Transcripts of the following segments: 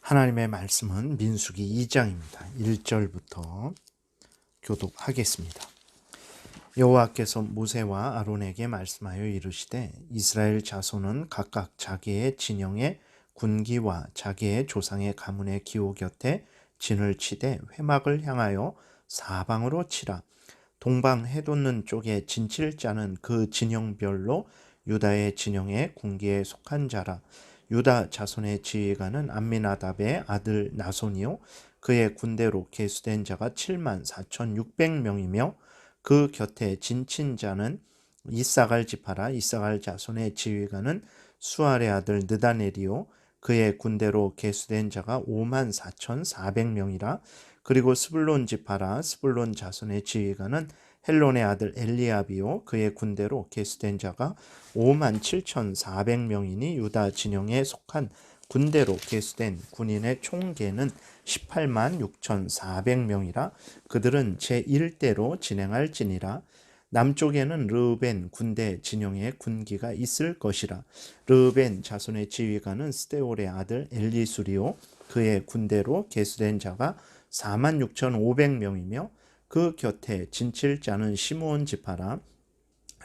하나님의 말씀은 민수기 2장입니다. 1절부터 교독하겠습니다. 여호와께서 모세와 아론에게 말씀하여 이르시되 이스라엘 자손은 각각 자기의 진영의 군기와 자기의 조상의 가문의 기호 곁에 진을 치되 회막을 향하여 사방으로 치라. 동방 해돋는 쪽에 진칠 자는 그 진영별로 유다의 진영의 군기에 속한 자라. 유다 자손의 지휘관은 암미나답의 아들 나손이요 그의 군대로 계수된 자가 74,600명이며 그 곁에 진친 자는 이사갈 지파라. 이사갈 자손의 지휘관은 수알의 아들 느다넬이요 그의 군대로 계수된 자가 54,400명이라. 그리고 스불론 지파라. 스불론 자손의 지휘관은 헬론의 아들 엘리압이요 그의 군대로 계수된 자가 57,400명이니 유다 진영에 속한 군대로 계수된 군인의 총계는 186,400명이라. 그들은 제1대로 진행할지니라. 남쪽에는 르우벤 군대 진영의 군기가 있을 것이라. 르우벤 자손의 지휘관은 스데올의 아들 엘리수리요 그의 군대로 계수된 자가 46,500명이며 그 곁에 진칠 자는 시므온 지파라.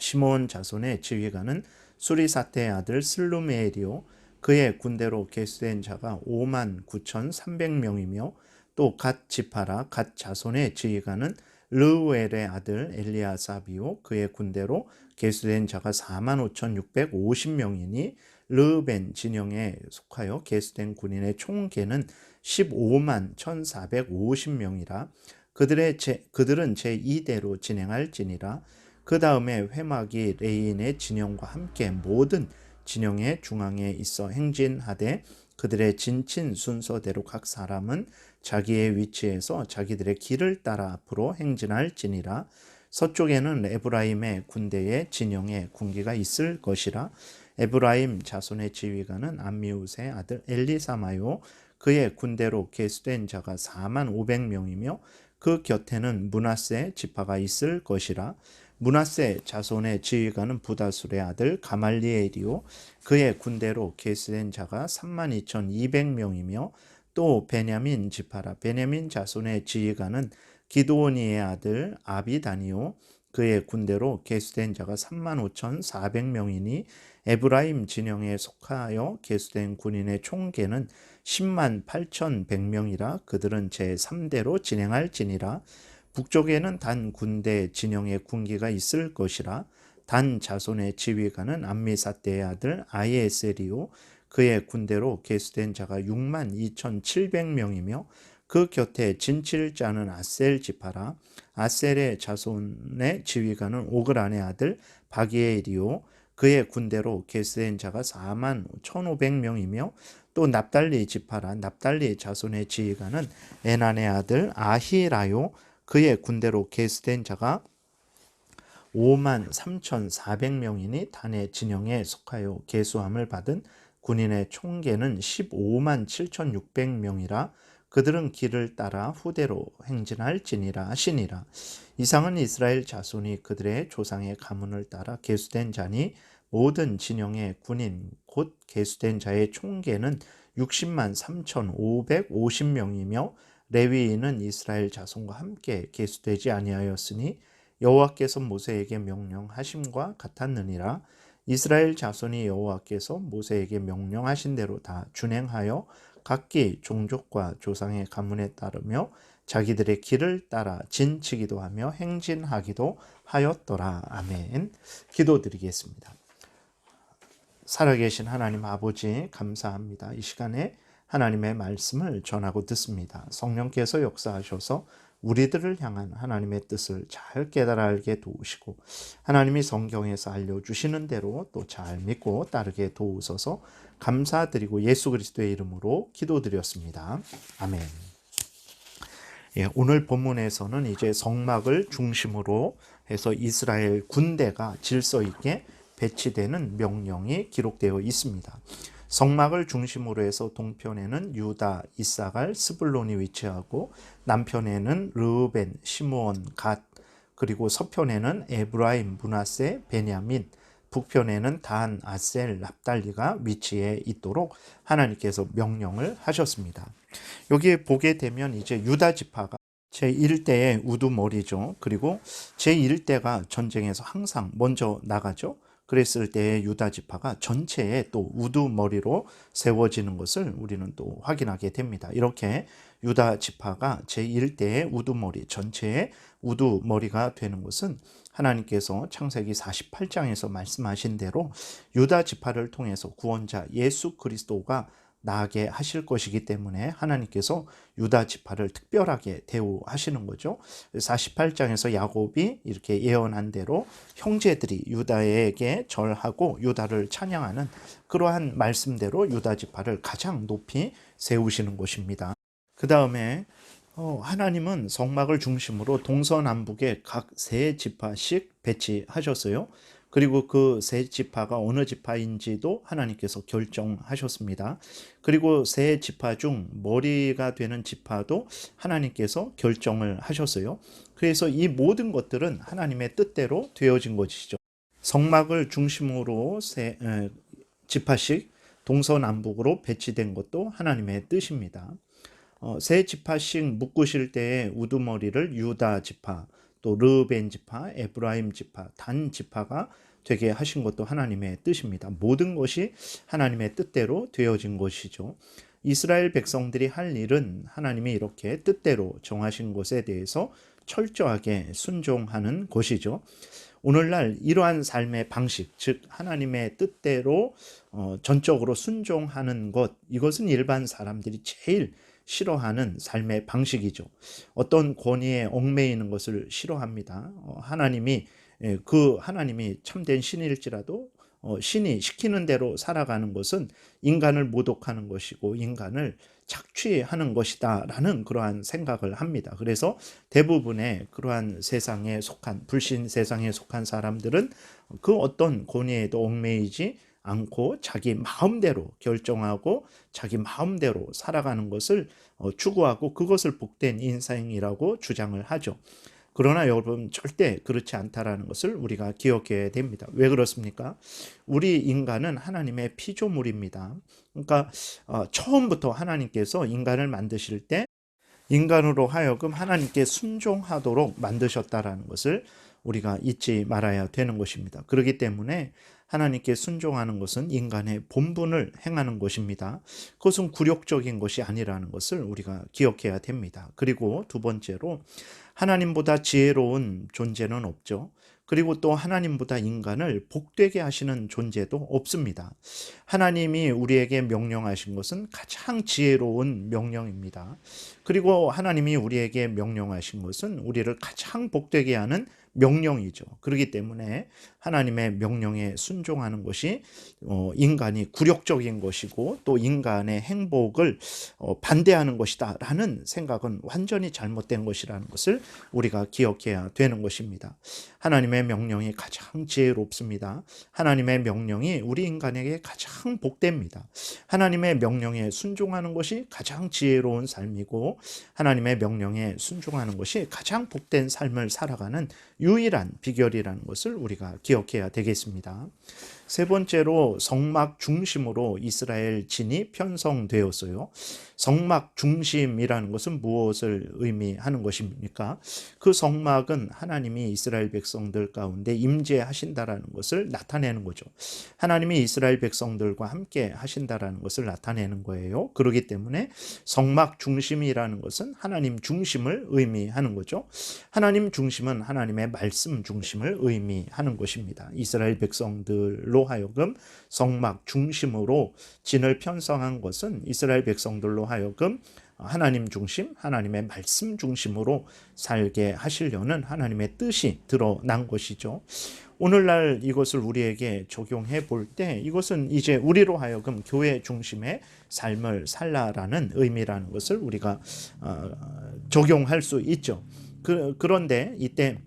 시므온 자손의 지휘관은 수리사테의 아들 슬루메엘이요 그의 군대로 계수된 자가 59,300명이며 또 갓 지파라. 갓 자손의 지휘관은 르우엘의 아들 엘리아삽이요 그의 군대로 계수된 자가 45,650명이니 르우벤 진영에 속하여 계수된 군인의 총계는 151,450명이라. 그들은 제2대로 진행할지니라. 그 다음에 회막이 레인의 진영과 함께 모든 진영의 중앙에 있어 행진하되 그들의 진친 순서대로 각 사람은 자기의 위치에서 자기들의 길을 따라 앞으로 행진할지니라. 서쪽에는 에브라임의 군대의 진영에 군기가 있을 것이라. 에브라임 자손의 지휘관은 암미우스의 아들 엘리사마요 그의 군대로 계수된 자가 45,000명이며 그 곁에는 므낫세 지파가 있을 것이라. 므낫세 자손의 지휘관은 부다술의 아들 가말리엘이요 그의 군대로 계수된 자가 32,200명이며 또 베냐민 지파라. 베냐민 자손의 지휘관은 기드오니의 아들 아비다니요 그의 군대로 계수된 자가 35,400명이니 에브라임 진영에 속하여 계수된 군인의 총계는 108,100명이라. 그들은 제3대로 진행할지니라. 북쪽에는 단 군대 진영의 군기가 있을 것이라. 단 자손의 지휘관은 암미사대의 아들 아이에셀이요 그의 군대로 계수된 자가 62,700명이며 그 곁에 진칠 자는 아셀 지파라. 아셀의 자손의 지휘관은 오그란의 아들 바기엘이요 그의 군대로 계수된 자가 41,500명이며 또 납달리 지파라. 납달리 자손의 지휘관은 에난의 아들 아히라요 그의 군대로 계수된 자가 53,400명이니 단의 진영에 속하여 계수함을 받은 군인의 총계는 157,600명이라. 그들은 길을 따라 후대로 행진할지니라 하시니라. 이상은 이스라엘 자손이 그들의 조상의 가문을 따라 계수된 자니 모든 진영의 군인 곧 계수된 자의 총계는 603,550명이며 레위인은 이스라엘 자손과 함께 계수되지 아니하였으니 여호와께서 모세에게 명령하심과 같았느니라. 이스라엘 자손이 여호와께서 모세에게 명령하신 대로 다 준행하여 각기 종족과 조상의 가문에 따르며 자기들의 길을 따라 진치기도 하며 행진하기도 하였더라. 아멘. 기도드리겠습니다. 살아계신 하나님 아버지 감사합니다. 이 시간에 하나님의 말씀을 전하고 듣습니다. 성령께서 역사하셔서 우리들을 향한 하나님의 뜻을 잘 깨달아 알게 도우시고 하나님이 성경에서 알려주시는 대로 또 잘 믿고 따르게 도우소서. 감사드리고 예수 그리스도의 이름으로 기도드렸습니다. 아멘. 오늘 본문에서는 이제 성막을 중심으로 해서 이스라엘 군대가 질서 있게 배치되는 명령이 기록되어 있습니다. 성막을 중심으로 해서 동편에는 유다, 이사갈, 스불론이 위치하고 남편에는 르우벤, 시므온, 갓, 그리고 서편에는 에브라임, 므낫세, 베냐민, 북편에는 단, 아셀, 납달리가 위치해 있도록 하나님께서 명령을 하셨습니다. 여기에 보게 되면 이제 유다 지파가 제1대의 우두머리죠. 그리고 제1대가 전쟁에서 항상 먼저 나가죠. 그랬을 때 유다 지파가 전체에 또 우두머리로 세워지는 것을 우리는 또 확인하게 됩니다. 이렇게 유다 지파가 제1대의 우두머리, 전체의 우두머리가 되는 것은 하나님께서 창세기 48장에서 말씀하신 대로 유다 지파를 통해서 구원자 예수 그리스도가 나게 하실 것이기 때문에 하나님께서 유다 지파를 특별하게 대우하시는 거죠. 48장에서 야곱이 이렇게 예언한 대로 형제들이 유다에게 절하고 유다를 찬양하는 그러한 말씀대로 유다 지파를 가장 높이 세우시는 것입니다. 그 다음에 하나님은 성막을 중심으로 동서남북에 각 세 지파씩 배치하셨어요. 그리고 그 세 지파가 어느 지파인지도 하나님께서 결정하셨습니다. 그리고 세 지파 중 머리가 되는 지파도 하나님께서 결정을 하셨어요. 그래서 이 모든 것들은 하나님의 뜻대로 되어진 것이죠. 성막을 중심으로 세 지파씩 동서남북으로 배치된 것도 하나님의 뜻입니다. 세 지파씩 묶으실 때에 우두머리를 유다 지파, 또 르벤 지파, 에브라임 지파, 단 지파가 되게 하신 것도 하나님의 뜻입니다. 모든 것이 하나님의 뜻대로 되어진 것이죠. 이스라엘 백성들이 할 일은 하나님이 이렇게 뜻대로 정하신 것에 대해서 철저하게 순종하는 것이죠. 오늘날 이러한 삶의 방식, 즉 하나님의 뜻대로 전적으로 순종하는 것, 이것은 일반 사람들이 제일 싫어하는 삶의 방식이죠. 어떤 권위에 얽매이는 것을 싫어합니다. 하나님이 참된 신일지라도 신이 시키는 대로 살아가는 것은 인간을 모독하는 것이고 인간을 착취하는 것이다 라는 그러한 생각을 합니다. 그래서 대부분의 그러한 세상에 속한 불신 세상에 속한 사람들은 그 어떤 권위에도 얽매이지 않고 자기 마음대로 결정하고 자기 마음대로 살아가는 것을 추구하고 그것을 복된 인생이라고 주장을 하죠. 그러나 여러분 절대 그렇지 않다라는 것을 우리가 기억해야 됩니다. 왜 그렇습니까? 우리 인간은 하나님의 피조물입니다. 그러니까 처음부터 하나님께서 인간을 만드실 때 인간으로 하여금 하나님께 순종하도록 만드셨다라는 것을 우리가 잊지 말아야 되는 것입니다. 그렇기 때문에 하나님께 순종하는 것은 인간의 본분을 행하는 것입니다. 그것은 굴욕적인 것이 아니라는 것을 우리가 기억해야 됩니다. 그리고 두 번째로 하나님보다 지혜로운 존재는 없죠. 그리고 또 하나님보다 인간을 복되게 하시는 존재도 없습니다. 하나님이 우리에게 명령하신 것은 가장 지혜로운 명령입니다. 그리고 하나님이 우리에게 명령하신 것은 우리를 가장 복되게 하는 명령이죠. 그렇기 때문에 하나님의 명령에 순종하는 것이 인간이 굴욕적인 것이고 또 인간의 행복을 반대하는 것이다 라는 생각은 완전히 잘못된 것이라는 것을 우리가 기억해야 되는 것입니다. 하나님의 명령이 가장 지혜롭습니다. 하나님의 명령이 우리 인간에게 가장 복됩니다. 하나님의 명령에 순종하는 것이 가장 지혜로운 삶이고 하나님의 명령에 순종하는 것이 가장 복된 삶을 살아가는 유일한 비결이라는 것을 우리가 기억해야 되겠습니다. 세 번째로 성막 중심으로 이스라엘 진이 편성되었어요. 성막 중심이라는 것은 무엇을 의미하는 것입니까? 그 성막은 하나님이 이스라엘 백성들 가운데 임재하신다라는 것을 나타내는 거죠. 하나님이 이스라엘 백성들과 함께 하신다라는 것을 나타내는 거예요. 그렇기 때문에 성막 중심이라는 것은 하나님 중심을 의미하는 거죠. 하나님 중심은 하나님의 말씀 중심을 의미하는 것입니다. 이스라엘 백성들로 하여금 성막 중심으로 진을 편성한 것은 이스라엘 백성들로 하여금 하나님 중심, 하나님의 말씀 중심으로 살게 하시려는 하나님의 뜻이 드러난 것이죠. 오늘날 이것을 우리에게 적용해 볼 때 이것은 이제 우리로 하여금 교회 중심의 삶을 살라라는 의미라는 것을 우리가 적용할 수 있죠. 그런데 이때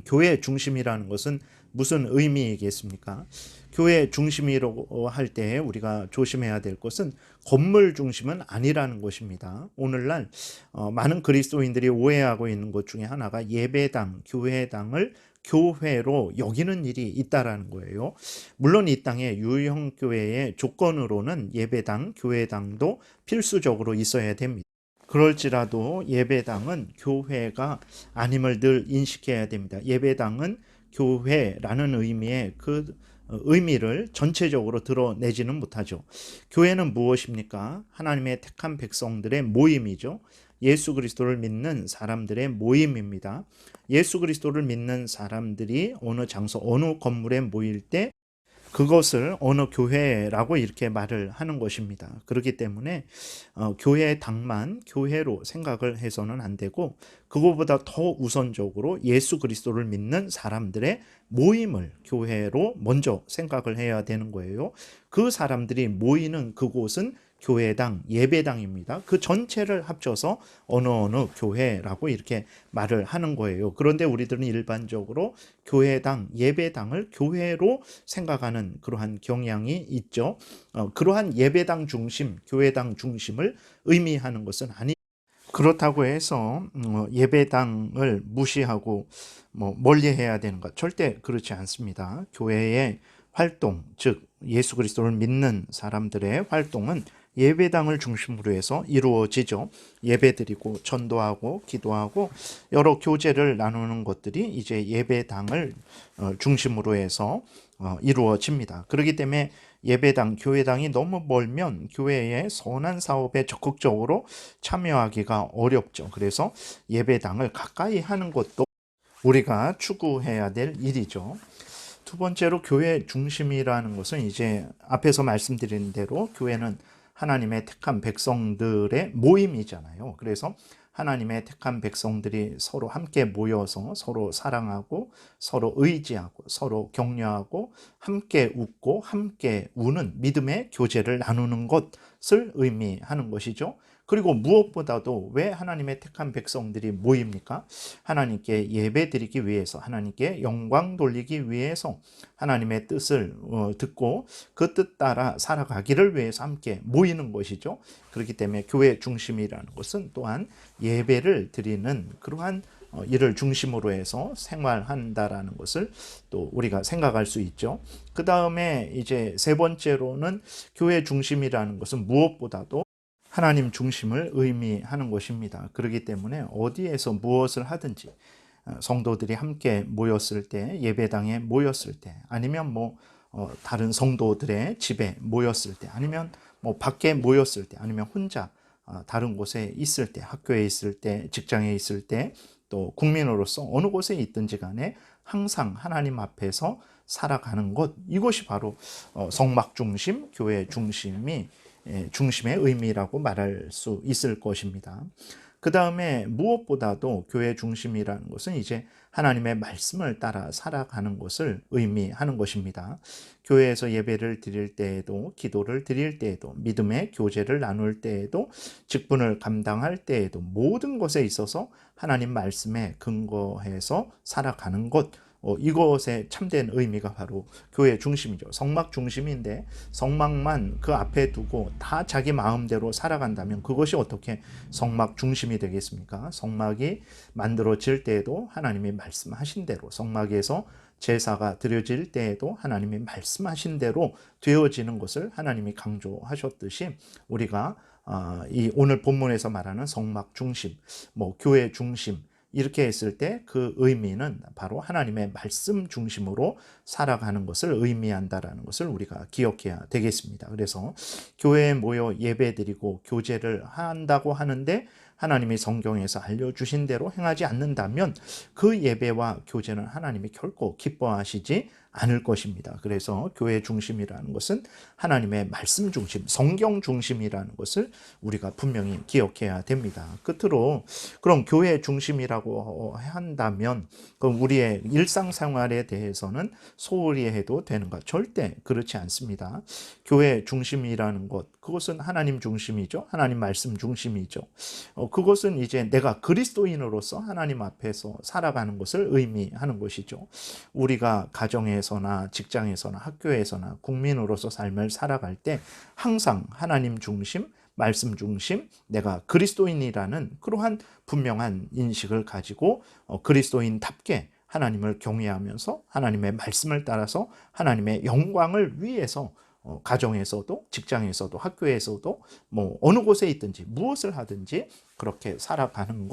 교회 중심이라는 것은 무슨 의미이겠습니까? 교회 중심이라고 할 때 우리가 조심해야 될 것은 건물 중심은 아니라는 것입니다. 오늘날 많은 그리스도인들이 오해하고 있는 것 중에 하나가 예배당, 교회당을 교회로 여기는 일이 있다라는 거예요. 물론 이 땅에 유형 교회의 조건으로는 예배당, 교회당도 필수적으로 있어야 됩니다. 그럴지라도 예배당은 교회가 아님을 늘 인식해야 됩니다. 예배당은 교회라는 의미의 그 의미를 전체적으로 드러내지는 못하죠. 교회는 무엇입니까? 하나님의 택한 백성들의 모임이죠. 예수 그리스도를 믿는 사람들의 모임입니다. 예수 그리스도를 믿는 사람들이 어느 장소, 어느 건물에 모일 때 그것을 어느 교회라고 이렇게 말을 하는 것입니다. 그렇기 때문에 교회당만 교회로 생각을 해서는 안 되고, 그거보다 더 우선적으로 예수 그리스도를 믿는 사람들의 모임을 교회로 먼저 생각을 해야 되는 거예요. 그 사람들이 모이는 그곳은 교회당, 예배당입니다. 그 전체를 합쳐서 어느 교회라고 이렇게 말을 하는 거예요. 그런데 우리들은 일반적으로 교회당, 예배당을 교회로 생각하는 그러한 경향이 있죠. 그러한 예배당 중심, 교회당 중심을 의미하는 것은 아니. 그렇다고 해서 예배당을 무시하고 멀리해야 되는가? 절대 그렇지 않습니다. 교회의 활동, 즉 예수 그리스도를 믿는 사람들의 활동은 예배당을 중심으로 해서 이루어지죠. 예배드리고 전도하고 기도하고 여러 교제를 나누는 것들이 이제 예배당을 중심으로 해서 이루어집니다. 그렇기 때문에 예배당, 교회당이 너무 멀면 교회의 선한 사업에 적극적으로 참여하기가 어렵죠. 그래서 예배당을 가까이 하는 것도 우리가 추구해야 될 일이죠. 두 번째로 교회 중심이라는 것은 이제 앞에서 말씀드린 대로 교회는 하나님의 택한 백성들의 모임이잖아요. 그래서 하나님의 택한 백성들이 서로 함께 모여서 서로 사랑하고 서로 의지하고 서로 격려하고 함께 웃고 함께 우는 믿음의 교제를 나누는 것을 의미하는 것이죠. 그리고 무엇보다도 왜 하나님의 택한 백성들이 모입니까? 하나님께 예배드리기 위해서, 하나님께 영광 돌리기 위해서, 하나님의 뜻을 듣고 그 뜻 따라 살아가기를 위해서 함께 모이는 것이죠. 그렇기 때문에 교회 중심이라는 것은 또한 예배를 드리는 그러한 이를 중심으로 해서 생활한다라는 것을 또 우리가 생각할 수 있죠. 그 다음에 이제 세 번째로는 교회 중심이라는 것은 무엇보다도 하나님 중심을 의미하는 것입니다. 그렇기 때문에 어디에서 무엇을 하든지 성도들이 함께 모였을 때, 예배당에 모였을 때, 아니면 다른 성도들의 집에 모였을 때, 아니면 밖에 모였을 때, 아니면 혼자 다른 곳에 있을 때, 학교에 있을 때, 직장에 있을 때, 또 국민으로서 어느 곳에 있든지 간에 항상 하나님 앞에서 살아가는 것, 이것이 바로 성막 중심, 교회 중심의 의미라고 말할 수 있을 것입니다. 그 다음에 무엇보다도 교회 중심이라는 것은 이제 하나님의 말씀을 따라 살아가는 것을 의미하는 것입니다. 교회에서 예배를 드릴 때에도, 기도를 드릴 때에도, 믿음의 교제를 나눌 때에도, 직분을 감당할 때에도 모든 것에 있어서 하나님 말씀에 근거해서 살아가는 것, 이것의 참된 의미가 바로 교회 중심이죠. 성막 중심인데 성막만 그 앞에 두고 다 자기 마음대로 살아간다면 그것이 어떻게 성막 중심이 되겠습니까? 성막이 만들어질 때에도 하나님이 말씀하신 대로, 성막에서 제사가 드려질 때에도 하나님이 말씀하신 대로 되어지는 것을 하나님이 강조하셨듯이 우리가 이 오늘 본문에서 말하는 성막 중심, 교회 중심, 이렇게 했을 때 그 의미는 바로 하나님의 말씀 중심으로 살아가는 것을 의미한다라는 것을 우리가 기억해야 되겠습니다. 그래서 교회에 모여 예배드리고 교제를 한다고 하는데 하나님이 성경에서 알려주신 대로 행하지 않는다면 그 예배와 교제는 하나님이 결코 기뻐하시지 않을 것입니다. 그래서 교회 중심이라는 것은 하나님의 말씀 중심, 성경 중심이라는 것을 우리가 분명히 기억해야 됩니다. 끝으로 그럼 교회 중심이라고 한다면 그럼 우리의 일상생활에 대해서는 소홀히 해도 되는가? 절대 그렇지 않습니다. 교회 중심이라는 것, 그것은 하나님 중심이죠. 하나님 말씀 중심이죠. 그것은 이제 내가 그리스도인으로서 하나님 앞에서 살아가는 것을 의미하는 것이죠. 우리가 가정에서나 직장에서나 학교에서나 국민으로서 삶을 살아갈 때 항상 하나님 중심, 말씀 중심, 내가 그리스도인이라는 그러한 분명한 인식을 가지고 그리스도인답게 하나님을 경외하면서 하나님의 말씀을 따라서 하나님의 영광을 위해서 가정에서도 직장에서도 학교에서도 뭐 어느 곳에 있든지 무엇을 하든지 그렇게 살아가는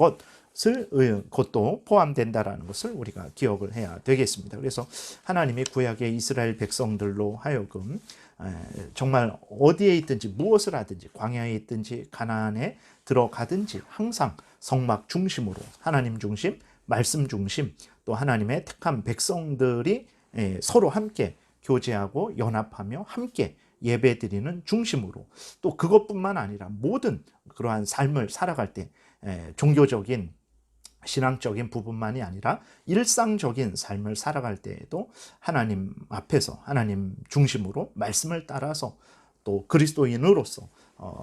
것도 포함된다라는 것을 우리가 기억을 해야 되겠습니다. 그래서 하나님이 구약의 이스라엘 백성들로 하여금 정말 어디에 있든지 무엇을 하든지 광야에 있든지 가나안에 들어가든지 항상 성막 중심으로 하나님 중심, 말씀 중심, 또 하나님의 택한 백성들이 서로 함께 교제하고 연합하며 함께 예배드리는 중심으로, 또 그것뿐만 아니라 모든 그러한 삶을 살아갈 때 종교적인 신앙적인 부분만이 아니라 일상적인 삶을 살아갈 때에도 하나님 앞에서 하나님 중심으로 말씀을 따라서 또 그리스도인으로서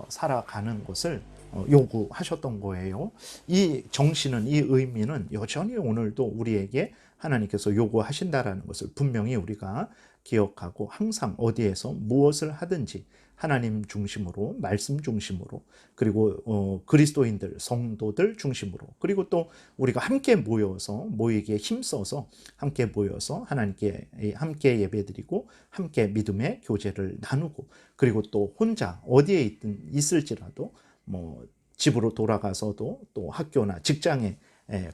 살아가는 것을 요구하셨던 거예요. 이 정신은, 이 의미는 여전히 오늘도 우리에게 하나님께서 요구하신다라는 것을 분명히 우리가 기억하고 항상 어디에서 무엇을 하든지 하나님 중심으로, 말씀 중심으로, 그리고 그리스도인들, 성도들 중심으로, 그리고 또 우리가 함께 모이기에 힘써서 함께 모여서 하나님께 함께 예배드리고 함께 믿음의 교제를 나누고, 그리고 또 혼자 어디에 있을지라도 뭐 집으로 돌아가서도 또 학교나 직장에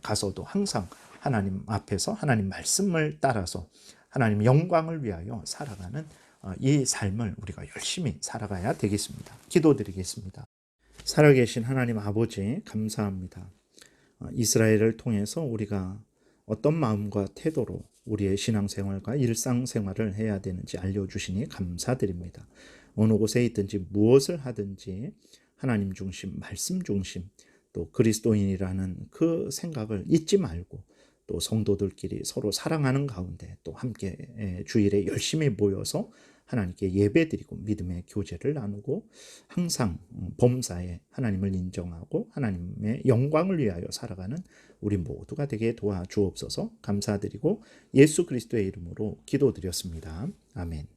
가서도 항상 하나님 앞에서 하나님 말씀을 따라서 하나님 영광을 위하여 살아가는 이 삶을 우리가 열심히 살아가야 되겠습니다. 기도드리겠습니다. 살아계신 하나님 아버지, 감사합니다. 이스라엘을 통해서 우리가 어떤 마음과 태도로 우리의 신앙생활과 일상생활을 해야 되는지 알려주시니 감사드립니다. 어느 곳에 있든지 무엇을 하든지 하나님 중심, 말씀 중심, 또 그리스도인이라는 그 생각을 잊지 말고 또 성도들끼리 서로 사랑하는 가운데 또 함께 주일에 열심히 모여서 하나님께 예배드리고 믿음의 교제를 나누고 항상 범사에 하나님을 인정하고 하나님의 영광을 위하여 살아가는 우리 모두가 되게 도와주옵소서. 감사드리고 예수 그리스도의 이름으로 기도드렸습니다. 아멘.